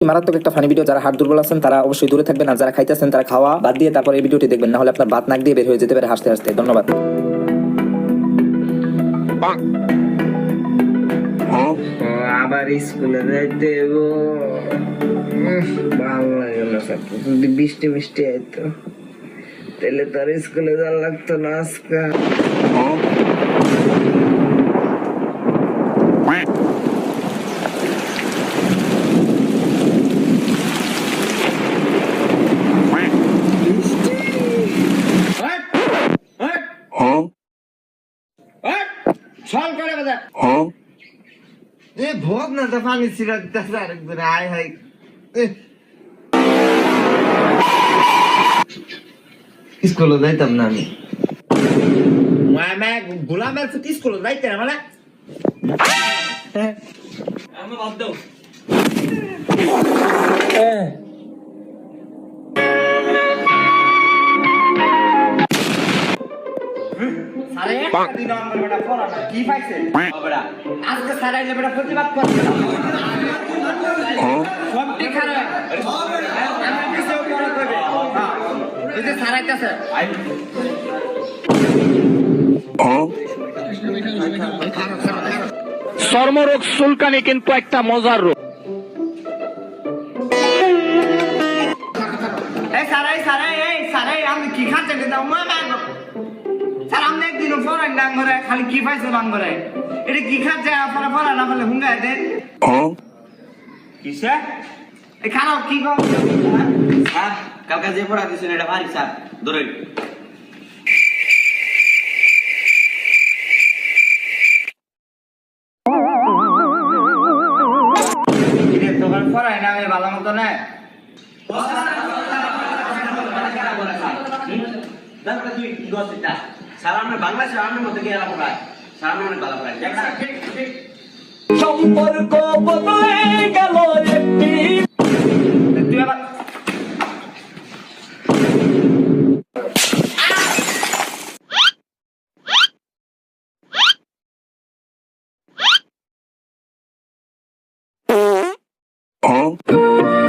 মারাত্মক একটা funny video. যারা হাড় দুর্বল আছেন তারা অবশ্যই দূরে থাকবেন, আর যারা খাইতেছেন তারা খাওয়া বাদ দিয়ে তারপর এই ভিডিওটি দেখবেন, না হলে আপনার বাত নাক দিয়ে বের হয়ে যেতে পারে হাসতে হাসতে। ধন্যবাদ। আবার স্কুলে যাইতে ভালো লাগে না স্যার, যদি বৃষ্টি মিষ্টি আইতো তাহলে তার স্কুলে যাওয়া লাগতো না আজকে। ভোগ না তো পানি ছিড়া দিতেছে আরেকজনে। আয় হাই স্কুলে যাইতাম না আমি। গোলামের স্কুলে যাইতে না মানে আমি বাদ দাও। কি পাইছে আজকে সারা বেটা প্রতিবাদ করছে সবটি খারাপ আমার কিছু করা করবে এই যে সারাইতেছে চর্মরোগ চুলকানি কিন্তু একটা মজার রোগ। এই সারাই সারাই এই সারাই আমি কি খাচ্ছি কিন্তু স্যার আমি একদিনও ফরান ডাং করে খালি কি পাইছে বাং করে এটা কি খাচ্ছে আপনারা ফরান না ফেলে হুঙ্গা দেন কিসে এই খারাপ কি গো স্যার কালকে যে পড়া দিছেন এটা ভারী স্যার ধরেন তোমার ফরাই না আমি ভালো মতো না স্যার আমরা বাংলাদেশের আর্মির মধ্যে গিয়ে এলাম প্রায় স্যার আমরা অনেক ভালো প্রায় সম্পর্ক বদলে গেল একটি তুই আবার Huh?